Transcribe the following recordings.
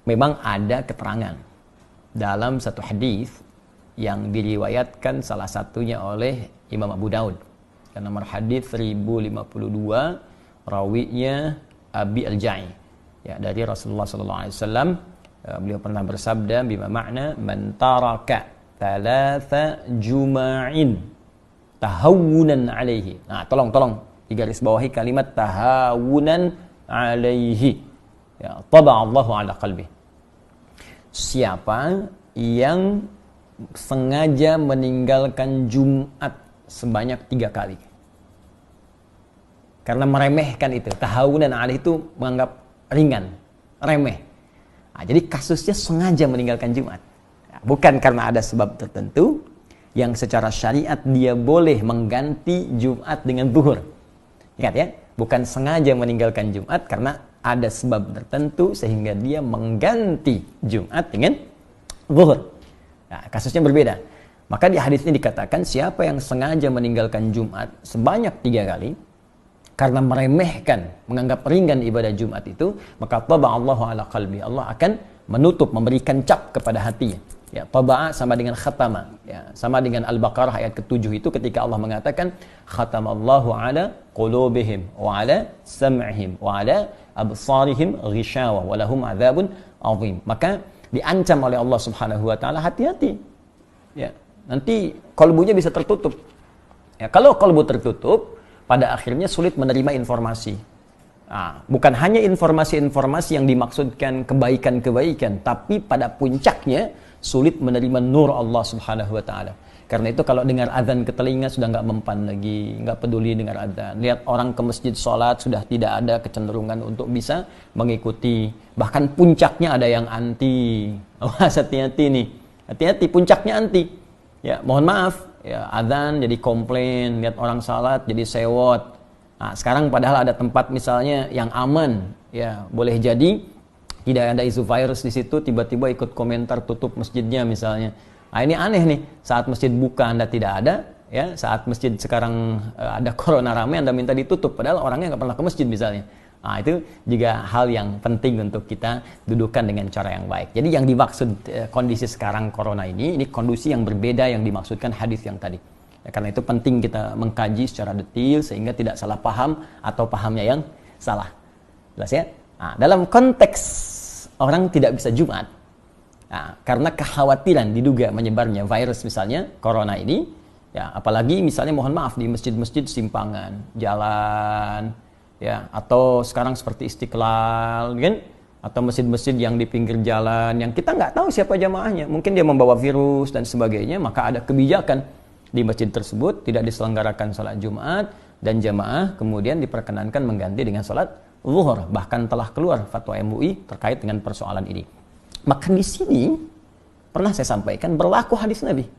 memang ada keterangan dalam satu hadis yang diriwayatkan salah satunya oleh Imam Abu Daud. Nomor hadis 1052, rawinya Abi Al-Ja'i. Ya, dari Rasulullah sallallahu alaihi wasallam, beliau pernah bersabda, bima makna man taraka thalatha juma'in tahawunan alaihi. Nah, tolong digaris bawahi kalimat tahawunan alaihi. Ya, taba'allahu ala qalbi. Siapa yang sengaja meninggalkan Jumat sebanyak 3 kali karena meremehkan itu, tahawunan alaihi itu menganggap ringan, remeh. Nah, jadi kasusnya sengaja meninggalkan Jumat. Nah, bukan karena ada sebab tertentu yang secara syariat dia boleh mengganti Jumat dengan zuhur. Ingat ya, bukan sengaja meninggalkan Jumat karena ada sebab tertentu sehingga dia mengganti Jumat dengan zuhur. Nah, kasusnya berbeda. Maka di hadis ini dikatakan siapa yang sengaja meninggalkan Jumat sebanyak 3 kali karena meremehkan, menganggap ringan ibadah Jumat itu, maka taba'allahu ala qalbi. Allah akan menutup, memberikan cap kepada hatinya. Ya, taba'a sama dengan khatama. Ya, sama dengan Al-Baqarah ayat ke-7 itu ketika Allah mengatakan khatamallahu ala qulubihim wa ala sam'ihim wa ala absarihim ghishawa wa lahum adzabun azim. Maka diancam oleh Allah Subhanahu wa taala, hati-hati. Ya, nanti kalbunya bisa tertutup. Ya, kalau kalbu tertutup, pada akhirnya sulit menerima informasi. Nah, bukan hanya informasi-informasi yang dimaksudkan kebaikan-kebaikan, tapi pada puncaknya sulit menerima nur Allah Subhanahu wa taala. Karena itu kalau dengar azan ke telinga sudah nggak mempan lagi, nggak peduli dengar azan. Lihat orang ke masjid sholat sudah tidak ada kecenderungan untuk bisa mengikuti. Bahkan puncaknya ada yang anti. Awas, hati-hati nih. Hati-hati, puncaknya anti. Ya, mohon maaf, ya, azan jadi komplain, lihat orang sholat jadi sewot. Nah, sekarang padahal ada tempat misalnya yang aman, ya, boleh jadi tidak ada isu virus di situ, tiba-tiba ikut komentar tutup masjidnya misalnya. Nah, ini aneh nih, saat masjid buka Anda tidak ada, ya, saat masjid sekarang ada corona ramai Anda minta ditutup, padahal orangnya nggak pernah ke masjid misalnya. Nah, itu juga hal yang penting untuk kita dudukan dengan cara yang baik. Jadi yang dimaksud kondisi sekarang corona ini kondisi yang berbeda yang dimaksudkan hadis yang tadi. Ya, karena itu penting kita mengkaji secara detail sehingga tidak salah paham atau pahamnya yang salah. Jelas ya? Nah, dalam konteks orang tidak bisa Jumat, nah, karena kekhawatiran diduga menyebarnya virus misalnya corona ini, ya, apalagi misalnya mohon maaf di masjid-masjid simpangan, jalan, ya, atau sekarang seperti Istiqlal, kan, atau masjid-masjid yang di pinggir jalan yang kita nggak tahu siapa jamaahnya, mungkin dia membawa virus dan sebagainya, maka ada kebijakan di masjid tersebut tidak diselenggarakan salat Jumat dan jamaah kemudian diperkenankan mengganti dengan salat zuhur. Bahkan telah keluar fatwa MUI terkait dengan persoalan ini. Maka di sini pernah saya sampaikan berlaku hadis Nabi.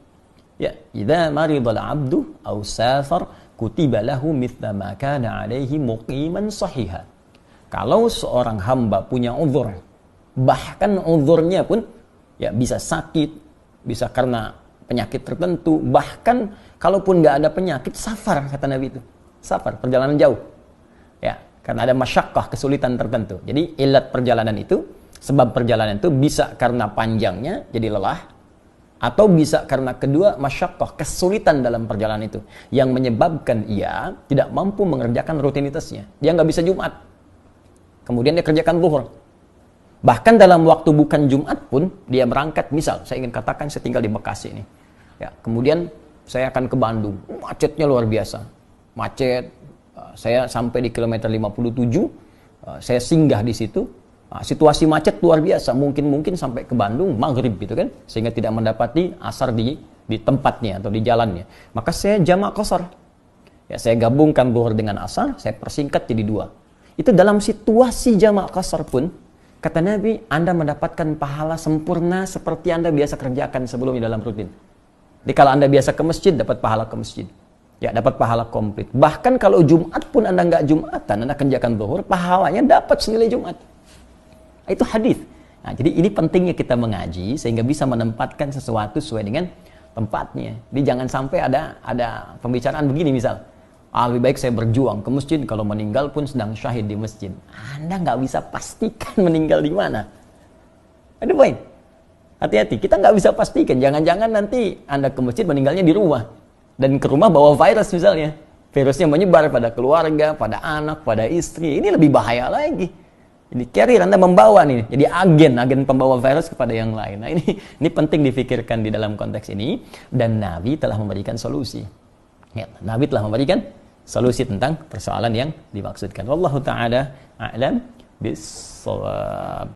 Ya, idza maridal 'abdu aw safar kutiba lahu mithla ma kana 'alaihi muqiman sahiha. Kalau seorang hamba punya uzur, bahkan uzurnya pun ya bisa sakit, bisa karena penyakit tertentu, bahkan kalaupun nggak ada penyakit, safar kata Nabi itu. Safar, perjalanan jauh. Ya, karena ada masyaqqah, kesulitan tertentu. Jadi ilat perjalanan itu, sebab perjalanan itu bisa karena panjangnya jadi lelah, atau bisa karena kedua masyaqqah, kesulitan dalam perjalanan itu yang menyebabkan ia tidak mampu mengerjakan rutinitasnya. Dia nggak bisa Jumat, kemudian dia kerjakan zuhur. Bahkan dalam waktu bukan Jumat pun dia berangkat. Misal saya ingin katakan saya tinggal di Bekasi ini, ya, kemudian saya akan ke Bandung, macetnya luar biasa, macet. Saya sampai di kilometer 57, saya singgah di situ. Situasi macet luar biasa, mungkin sampai ke Bandung maghrib gitu kan, sehingga tidak mendapati asar di tempatnya atau di jalannya. Maka saya jamak qashar. Ya, saya gabungkan zuhur dengan asar, saya persingkat jadi 2. Itu dalam situasi jamak qashar pun kata Nabi, Anda mendapatkan pahala sempurna seperti Anda biasa kerjakan sebelumnya dalam rutin. Jadi kalau Anda biasa ke masjid, dapat pahala ke masjid. Ya, dapat pahala komplit. Bahkan kalau Jumat pun Anda nggak Jumatan, Anda kerjakan zuhur, pahalanya dapat senilai Jumat. Itu hadis. Nah, jadi ini pentingnya kita mengaji sehingga bisa menempatkan sesuatu sesuai dengan tempatnya. Jadi jangan sampai ada pembicaraan begini misal, lebih baik saya berjuang ke masjid, kalau meninggal pun sedang syahid di masjid. Anda nggak bisa pastikan meninggal di mana. Ada poin. Hati-hati, kita nggak bisa pastikan. Jangan-jangan nanti Anda ke masjid meninggalnya di rumah. Dan ke rumah bawa virus misalnya. Virusnya menyebar pada keluarga, pada anak, pada istri. Ini lebih bahaya lagi. Jadi carrier, Anda membawa nih. Jadi agen pembawa virus kepada yang lain. Nah ini penting difikirkan di dalam konteks ini. Dan Nabi telah memberikan solusi. Ya, Nabi telah memberikan solusi tentang persoalan yang dimaksudkan. Wallahu ta'ala a'lam bis-shawab.